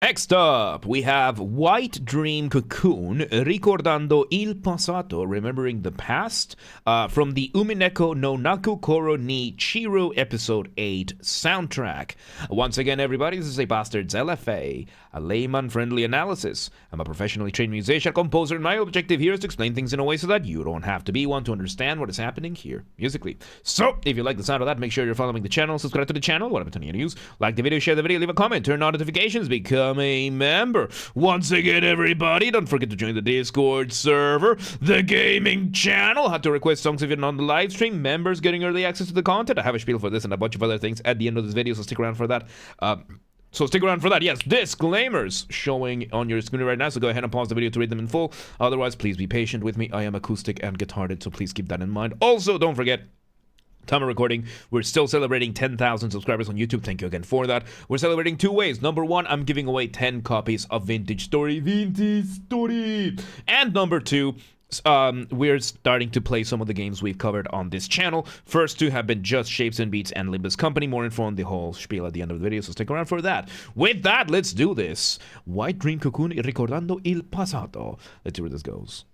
Next up, we have White Dream Cocoon, Ricordando il passato, remembering the past, from the Umineko no Naku Koro ni Chiru Episode 8 soundtrack. Once again, everybody, this is a Basterd's LFA, a layman-friendly analysis. I'm a professionally trained musician, composer, and my objective here is to explain things in a way so that you don't have to be one to understand what is happening here, musically. So, if you like the sound of that, make sure you're following the channel, subscribe to the channel, whatever button you use, like the video, share the video, leave a comment, turn on notifications, become a member. Once again, everybody, don't forget to join the Discord server, the gaming channel. Have to request songs if you're not on the live stream. Members getting early access to the content. I have a spiel for this and a bunch of other things at the end of this video, so stick around for that. Yes, disclaimers showing on your screen right now, so go ahead and pause the video to read them in full. Otherwise, please be patient with me. I am acoustic and guitared, so please keep that in mind. Also, don't forget, time of recording, we're still celebrating 10,000 subscribers on YouTube. Thank you again for that. We're celebrating two ways. Number one, I'm giving away 10 copies of Vintage Story. And number two, we're starting to play some of the games we've covered on this channel. First two have been Just Shapes and Beats and Limbus Company. More info on the whole spiel at the end of the video, so stick around for that. With that, let's do this. White Dream Cocoon, Ricordando il passato. Let's see where this goes.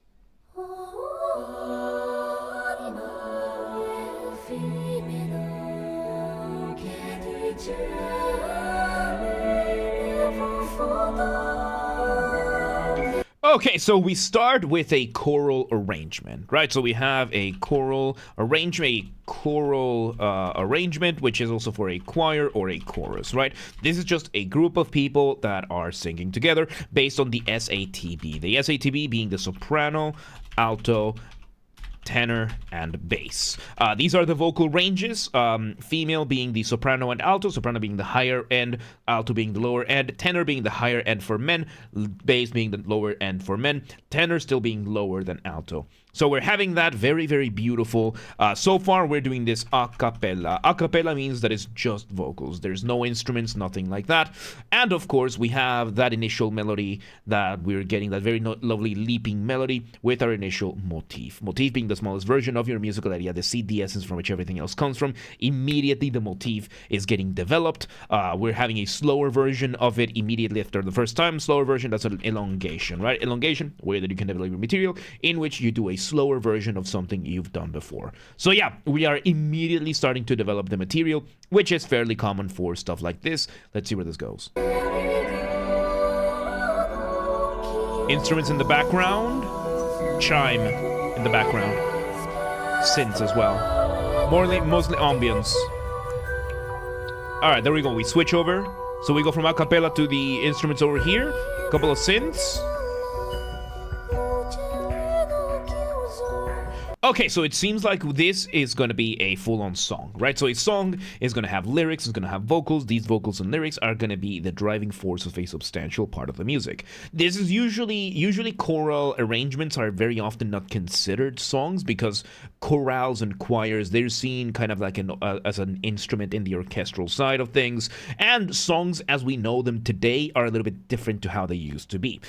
Okay, so we start with a choral arrangement, right? So we have a choral arrangement, which is also for a choir or a chorus, right? This is just a group of people that are singing together based on the SATB. The SATB being the soprano, alto, tenor, and bass. These are the vocal ranges, female being the soprano and alto, soprano being the higher end, alto being the lower end, tenor being the higher end for men, bass being the lower end for men, tenor still being lower than alto. So we're having that very, very beautiful. So far, we're doing this a cappella. A cappella means that it's just vocals. There's no instruments, nothing like that. And of course, we have that initial melody that we're getting, that very lovely leaping melody with our initial motif. Motif being the smallest version of your musical idea, the seed, the essence from which everything else comes from. Immediately, the motif is getting developed. We're having a slower version of it immediately after the first time. Slower version, that's an elongation, right? Elongation, way that you can develop your material, in which you do a slower version of something you've done before. So yeah, we are immediately starting to develop the material, which is fairly common for stuff like this. Let's see where this goes. Instruments in the background, chime in the background, synths as well, mostly ambience. All right, there we go. We switch over. So we go from a cappella to the instruments over here, a couple of synths. Okay, so it seems like this is going to be a full-on song, right? So a song is going to have lyrics, it's going to have vocals. These vocals and lyrics are going to be the driving force of a substantial part of the music. This is usually choral arrangements are very often not considered songs because chorales and choirs, they're seen kind of like as an instrument in the orchestral side of things. And songs as we know them today are a little bit different to how they used to be.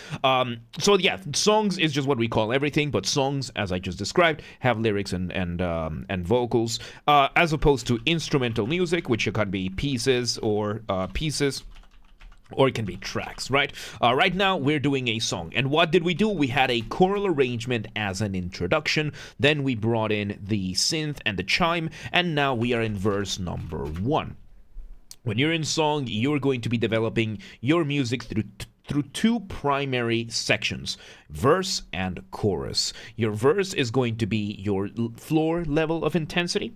So yeah, songs is just what we call everything, but songs, as I just described, have lyrics and vocals, as opposed to instrumental music, which can be pieces, or it can be tracks, right? Right now, we're doing a song. And what did we do? We had a choral arrangement as an introduction. Then we brought in the synth and the chime. And now we are in verse number 1. When you're in song, you're going to be developing your music through two primary sections, verse and chorus. Your verse is going to be your floor level of intensity.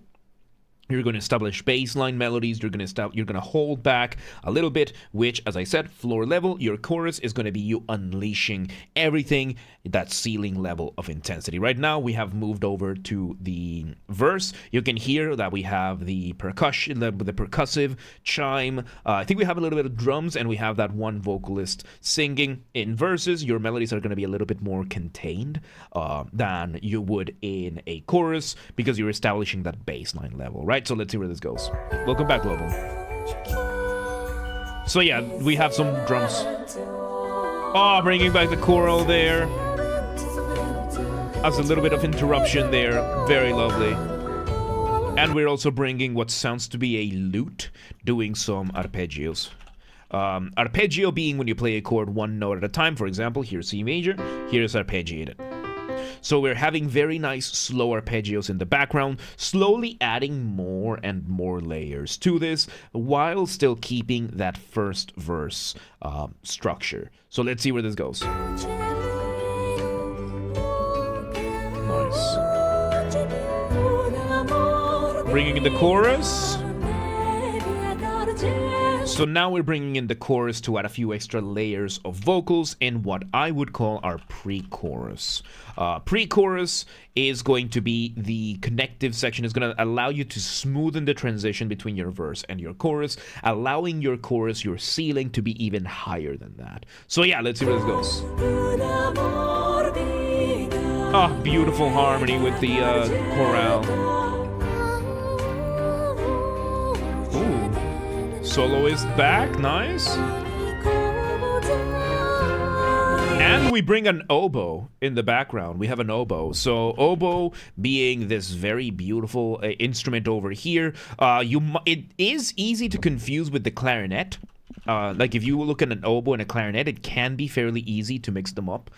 You're going to establish baseline melodies. You're going to hold back a little bit, which, as I said, floor level. Your chorus is going to be you unleashing everything, that ceiling level of intensity. Right now, we have moved over to the verse. You can hear that we have the percussion, the percussive chime. I think we have a little bit of drums, and we have that one vocalist singing. In verses, your melodies are going to be a little bit more contained than you would in a chorus because you're establishing that baseline level, right? So let's see where this goes. Welcome back, Global. So yeah, we have some drums. Oh, bringing back the choral there. That's a little bit of interruption there. Very lovely. And we're also bringing what sounds to be a lute, doing some arpeggios. Arpeggio being when you play a chord one note at a time. For example, here's C major, here's arpeggiated. So we're having very nice slow arpeggios in the background, slowly adding more and more layers to this while still keeping that first verse structure. So let's see where this goes. Nice. Bringing in the chorus. So now we're bringing in the chorus to add a few extra layers of vocals in what I would call our pre-chorus. Pre-chorus is going to be the connective section. It's going to allow you to smoothen the transition between your verse and your chorus, allowing your chorus, your ceiling, to be even higher than that. So yeah, let's see where this goes. Ah, beautiful harmony with the chorale. Soloist back, nice. And we bring an oboe in the background. We have an oboe. So oboe being this very beautiful instrument over here. It is easy to confuse with the clarinet. Like if you look at an oboe and a clarinet, it can be fairly easy to mix them up.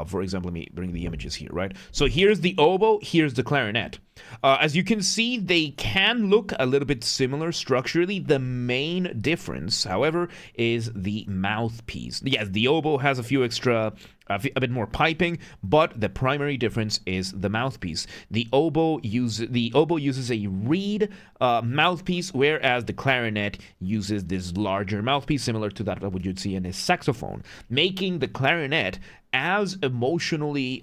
For example, let me bring the images here, right? So here's the oboe, here's the clarinet. As you can see, they can look a little bit similar structurally. The main difference, however, is the mouthpiece. Yes, the oboe has a few extra, a bit more piping, but the primary difference is the mouthpiece. The oboe uses a reed mouthpiece, whereas the clarinet uses this larger mouthpiece, similar to that what you'd see in a saxophone, making the clarinet as emotionally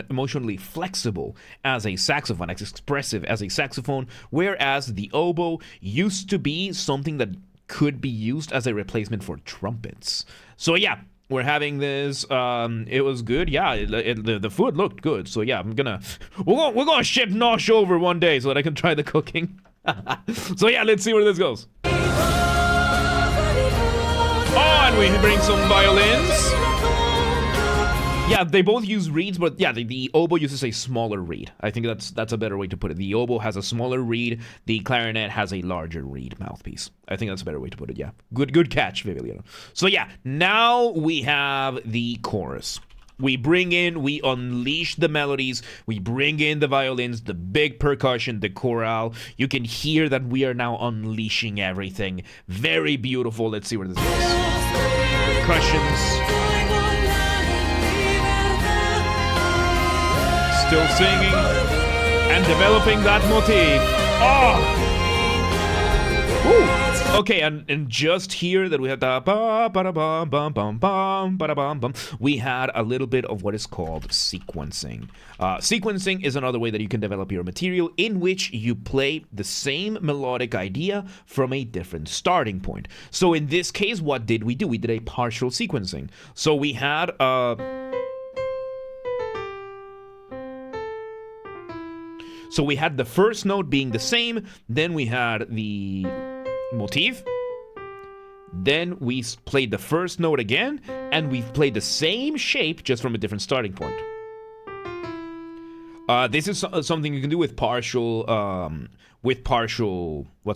emotionally flexible as a saxophone, as expressive as a saxophone, whereas the oboe used to be something that could be used as a replacement for trumpets. So yeah, we're having this. It was good. Yeah, the food looked good. So yeah, we're gonna ship Nosh over one day so that I can try the cooking. So yeah, let's see where this goes. Oh, and we bring some violins. Yeah, they both use reeds, but yeah, the oboe uses a smaller reed. I think that's a better way to put it. The oboe has a smaller reed. The clarinet has a larger reed mouthpiece. I think that's a better way to put it, yeah. Good catch, Viviano. So yeah, now we have the chorus. We unleash the melodies, we bring in the violins, the big percussion, the chorale. You can hear that we are now unleashing everything. Very beautiful. Let's see where this goes. Percussions. Still singing and developing that motif. Oh! Ooh. Okay, and just here that we have the ba ba da bum bum bum bum ba da bum bum. We had a little bit of what is called sequencing. Sequencing is another way that you can develop your material, in which you play the same melodic idea from a different starting point. So in this case, what did we do? We did a partial sequencing. So we had So we had the first note being the same, then we had the motif, then we played the first note again, and we've played the same shape just from a different starting point. This is something you can do with partial, what's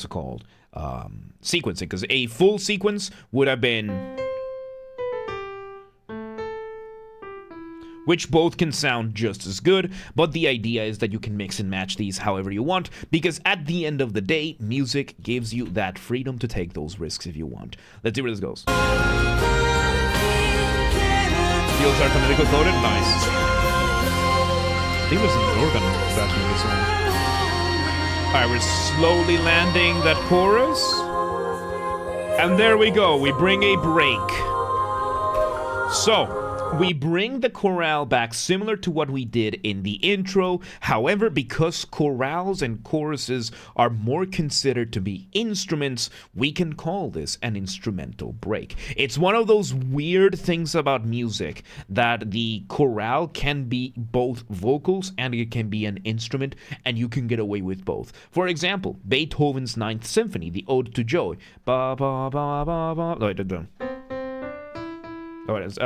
it called? Sequencing, because a full sequence would have been, which both can sound just as good, but the idea is that you can mix and match these however you want, because at the end of the day, music gives you that freedom to take those risks if you want. Let's see where this goes. Feels arithmetically coded, nice. I think there's an organ back in this one. Alright, we're slowly landing that chorus. And there we go, we bring a break. So, we bring the chorale back similar to what we did in the intro. However, because chorales and choruses are more considered to be instruments, we can call this an instrumental break. It's one of those weird things about music, that the chorale can be both vocals and it can be an instrument, and you can get away with both. For example, Beethoven's Ninth Symphony, the Ode to Joy. Ba ba ba ba ba. No, it didn't. Oh, it is.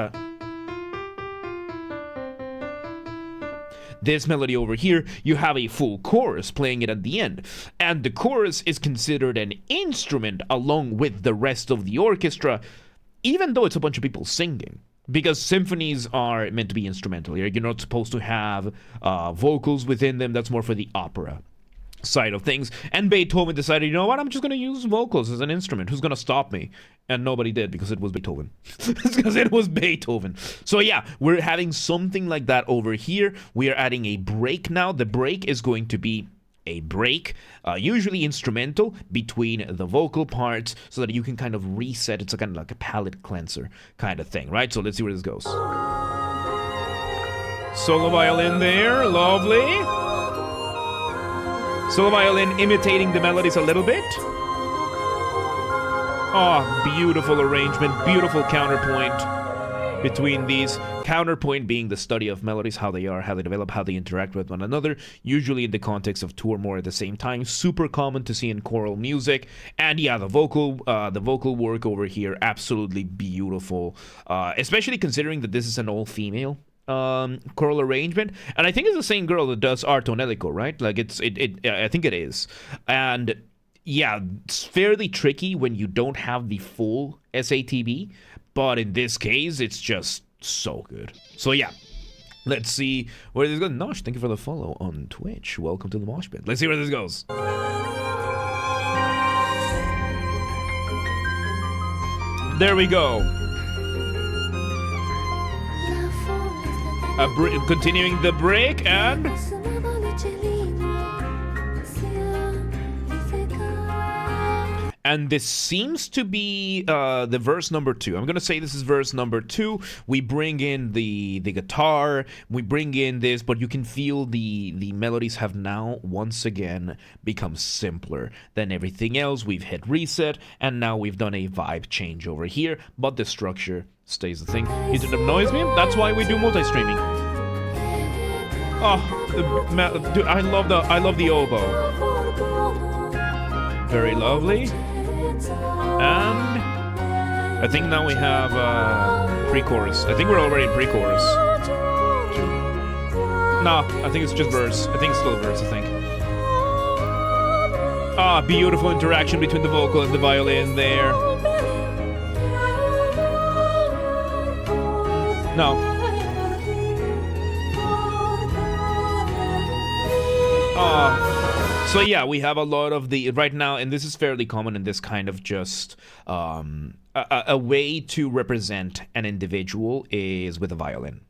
this melody over here, you have a full chorus playing it at the end. And the chorus is considered an instrument along with the rest of the orchestra, even though it's a bunch of people singing. Because symphonies are meant to be instrumental. You're not supposed to have vocals within them. That's more for the opera side of things. And Beethoven decided, you know what, I'm just going to use vocals as an instrument. Who's going to stop me? And nobody did, because it was Beethoven. Because it was Beethoven. So yeah, we're having something like that over here. We are adding a break now. The break is going to be a break, usually instrumental, between the vocal parts, so that you can kind of reset. It's a kind of like a palate cleanser kind of thing, right? So let's see where this goes. Solo violin there, lovely. Solo violin imitating the melodies a little bit. Oh, beautiful arrangement, beautiful counterpoint between these. Counterpoint being the study of melodies, how they are, how they develop, how they interact with one another, usually in the context of two or more at the same time. Super common to see in choral music. And yeah, the vocal work over here, absolutely beautiful, especially considering that this is an all-female choral arrangement, and I think it's the same girl that does Art Onelico, right? Like I think it is. And yeah, it's fairly tricky when you don't have the full SATB, but in this case, it's just so good. So yeah, let's see where this goes. Nosh, thank you for the follow on Twitch. Welcome to the Mosh Pit. Let's see where this goes. There we go. Continuing the break, and this seems to be the verse number 2. I'm gonna say this is verse number 2. We bring in the guitar, we bring in this, but you can feel the melodies have now once again become simpler than everything else. We've hit reset, and now we've done a vibe change over here, but the structure stays the thing. It annoys me. That's why we do multi-streaming. Oh, dude, I love the oboe. Very lovely. And I think now we have pre-chorus. I think we're already in pre-chorus. No, I think it's just verse. I think it's still verse, I think. Ah, beautiful interaction between the vocal and the violin there. No. So yeah, we have a lot of the right now, and this is fairly common in this kind of just a way to represent an individual is with a violin.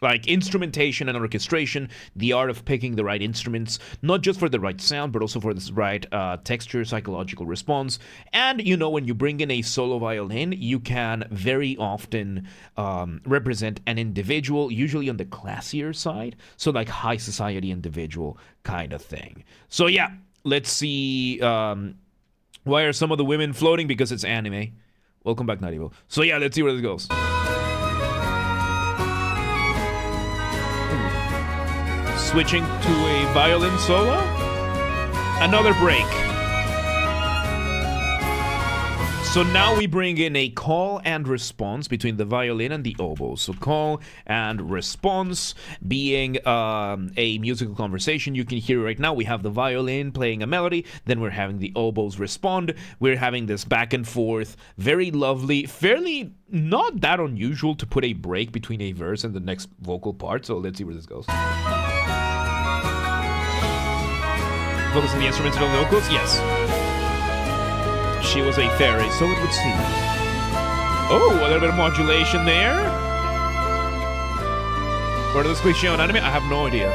Like instrumentation and orchestration, the art of picking the right instruments, not just for the right sound, but also for the right texture, psychological response. And, you know, when you bring in a solo violin, you can very often represent an individual, usually on the classier side. So like high society individual kind of thing. So yeah, let's see. Why are some of the women floating? Because it's anime. Welcome back, Not Evil. So yeah, let's see where this goes. Switching to a violin solo. Another break. So now we bring in a call and response between the violin and the oboe. So call and response being a musical conversation. You can hear right now we have the violin playing a melody, then we're having the oboes respond. We're having this back and forth, very lovely, fairly not that unusual to put a break between a verse and the next vocal part. So let's see where this goes. Focus on the instrumental vocals? Yes. She was a fairy, so it would seem. Oh, a little bit of modulation there. Where does this cliche on anime? I have no idea.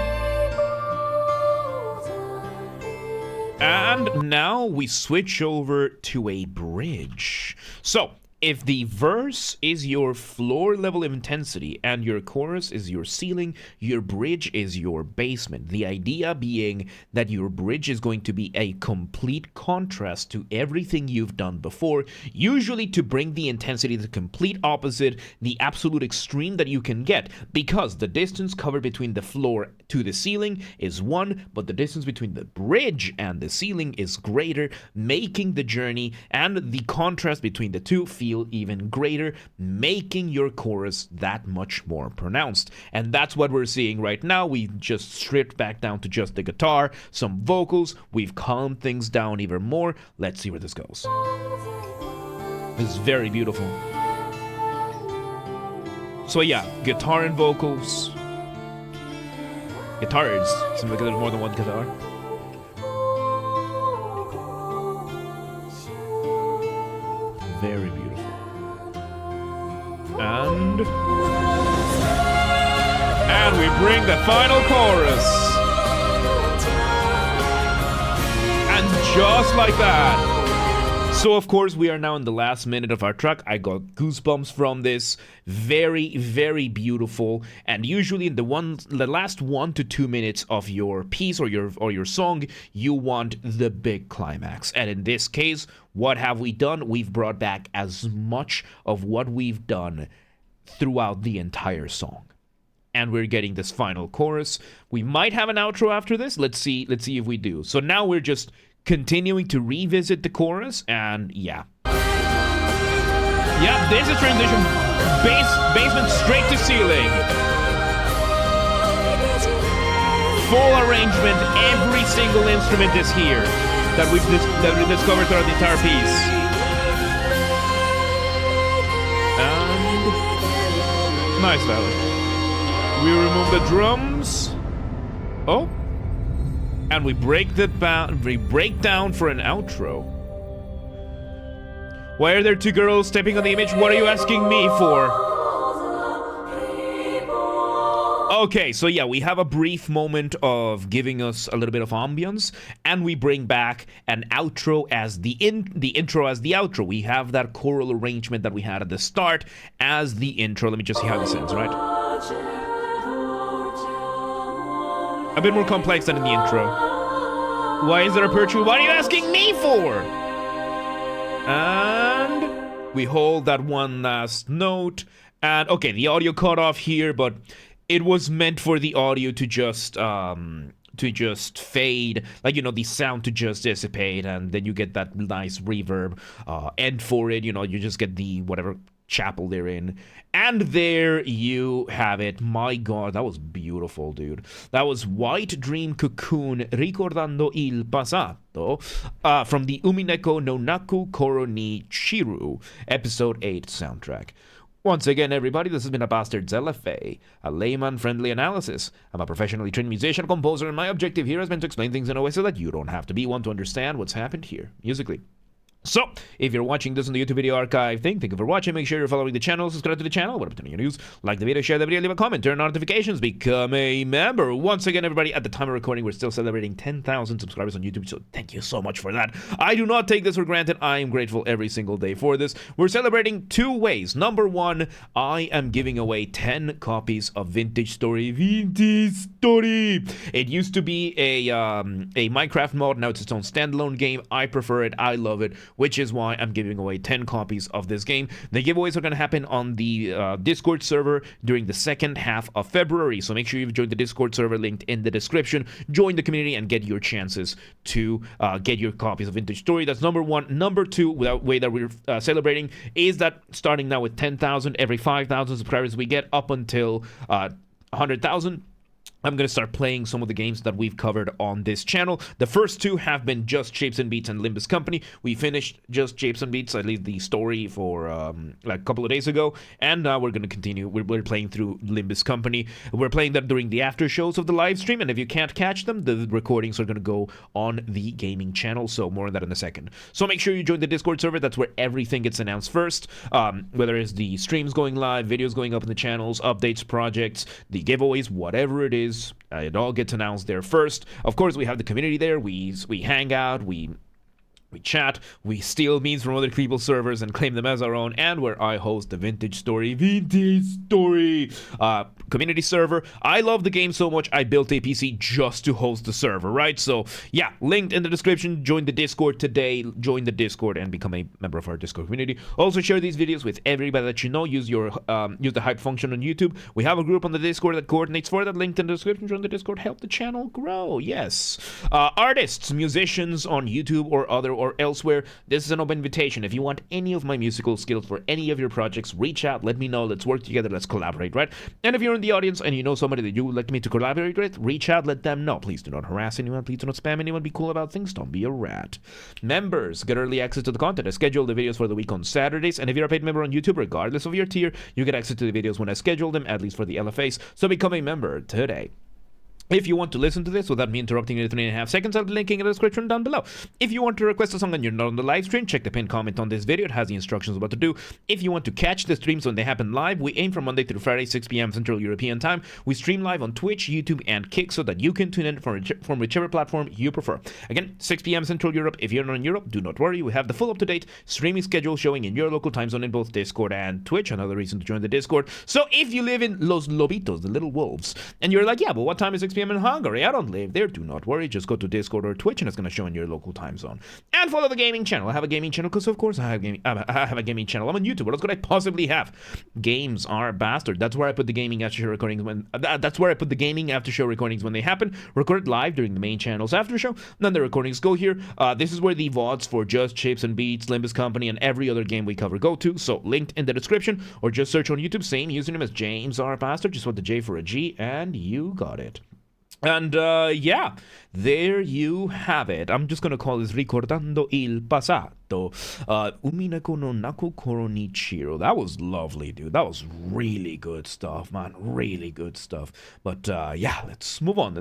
And now we switch over to a bridge. So, if the verse is your floor level of intensity and your chorus is your ceiling, your bridge is your basement. The idea being that your bridge is going to be a complete contrast to everything you've done before, usually to bring the intensity to the complete opposite, the absolute extreme that you can get, because the distance covered between the floor to the ceiling is 1, but the distance between the bridge and the ceiling is greater, making the journey and the contrast between the two feel feel even greater, making your chorus that much more pronounced. And that's what we're seeing right now. We just stripped back down to just the guitar, some vocals, we've calmed things down even more. Let's see where this goes. This is very beautiful. So yeah, guitar and vocals. Guitars. Seems like there's more than one guitar. Very beautiful. And we bring the final chorus. And just like that. So of course we are now in the last minute of our track. I got goosebumps from this. Very, very beautiful. And usually in the last 1 to 2 minutes of your piece or your song, you want the big climax. And in this case, what have we done? We've brought back as much of what we've done throughout the entire song. And we're getting this final chorus. We might have an outro after this. Let's see if we do. So now we're just continuing to revisit the chorus, and yeah, this is transition basement straight to ceiling, full arrangement. Every single instrument is here that we discovered throughout the entire piece. And nice valley. We remove the drums. Oh. And we break down for an outro. Why are there two girls stepping on the image? What are you asking me for? Okay, so yeah, we have a brief moment of giving us a little bit of ambience, and we bring back an outro as the intro as the outro. We have that choral arrangement that we had at the start as the intro. Let me just see how this ends, right? A bit more complex than in the intro. Why is there a perch? What are you asking me for? And we hold that one last note. And okay, the audio cut off here, but it was meant for the audio to just fade, like, you know, the sound to just dissipate, and then you get that nice reverb end for it. You know, you just get the whatever chapel they're in. And there you have it. My god, that was beautiful, dude. That was White Dream Cocoon Ricordando il passato from the Umineko no Naku Koro ni Chiru episode 8 soundtrack. Once again, everybody, this has been a Basterd's LFA, a layman-friendly analysis. I'm a professionally trained musician and composer, and my objective here has been to explain things in a way so that you don't have to be one to understand what's happened here musically. So, if you're watching this on the YouTube video archive thing, thank you for watching. Make sure you're following the channel, subscribe to the channel, what up to new news, like the video, share the video, leave a comment, turn on notifications, become a member. Once again, everybody, at the time of recording, we're still celebrating 10,000 subscribers on YouTube, so thank you so much for that. I do not take this for granted. I am grateful every single day for this. We're celebrating two ways. Number one, I am giving away 10 copies of Vintage Story. Vintage Story! It used to be a Minecraft mod, now it's its own standalone game. I prefer it, I love it, which is why I'm giving away 10 copies of this game. The giveaways are going to happen on the Discord server during the second half of February, so make sure you've joined the Discord server linked in the description. Join the community and get your chances to get your copies of Vintage Story. That's number one. Number two, way that we're celebrating is that starting now with 10,000, every 5,000 subscribers we get up until 100,000, I'm going to start playing some of the games that we've covered on this channel. The first two have been Just Shapes and Beats and Limbus Company. We finished Just Shapes and Beats, at least the story, for like a couple of days ago. And now we're going to continue. We're playing through Limbus Company. We're playing them during the after shows of the live stream. And if you can't catch them, the recordings are going to go on the gaming channel. So more on that in a second. So make sure you join the Discord server. That's where everything gets announced first. Whether it's the streams going live, videos going up in the channels, updates, projects, the giveaways, whatever it is. It all gets announced there first. Of course, we have the community there. We hang out. We chat, we steal memes from other people's servers and claim them as our own, and where I host the Vintage Story community server. I love the game so much, I built a PC just to host the server, right? So yeah, linked in the description. Join the Discord today, join the Discord and become a member of our Discord community. Also share these videos with everybody that you know. Use the hype function on YouTube. We have a group on the Discord that coordinates for that, linked in the description. Join the Discord, help the channel grow. Yes. Artists, musicians on YouTube or other or elsewhere, this is an open invitation. If you want any of my musical skills for any of your projects, reach out, let me know, let's work together, let's collaborate, right? And if you're in the audience and you know somebody that you would like me to collaborate with, reach out, let them know. Please do not harass anyone, please do not spam anyone, be cool about things, don't be a rat. Members get early access to the content. I schedule the videos for the week on Saturdays, and if you're a paid member on YouTube, regardless of your tier, you get access to the videos when I schedule them, at least for the LFAs, so become a member today. If you want to listen to this without me interrupting you in 3.5 seconds, I'll be linking in the description down below. If you want to request a song and you're not on the live stream, check the pinned comment on this video. It has the instructions of what to do. If you want to catch the streams when they happen live, we aim from Monday through Friday, 6 p.m. Central European Time. We stream live on Twitch, YouTube, and Kick so that you can tune in from whichever platform you prefer. Again, 6 p.m. Central Europe. If you're not in Europe, do not worry. We have the full up-to-date streaming schedule showing in your local time zone in both Discord and Twitch. Another reason to join the Discord. So if you live in Los Lobitos, the little wolves, and you're like, yeah, but what time is 6 p.m. in Hungary? I don't live there. Do not worry. Just go to Discord or Twitch and it's going to show in your local time zone. And follow the gaming channel. I have a gaming channel because, of course, I have a gaming channel. I'm on YouTube. What else could I possibly have? Games are Basterd. That's where I put the gaming after show recordings when they happen. Recorded live during the main channel's after show. Then the recordings go here. This is where the VODs for Just Chips and Beats, Limbus Company, and every other game we cover go to. So linked in the description, or just search on YouTube. Same username as James R. Basterd. Just want the J for a G, and you got it. And yeah, there you have it. I'm just gonna call this Ricordando il passato. Umineko no Naku Koro ni Chiru. That was lovely, dude. That was really good stuff, man. Really good stuff. But yeah, let's move on.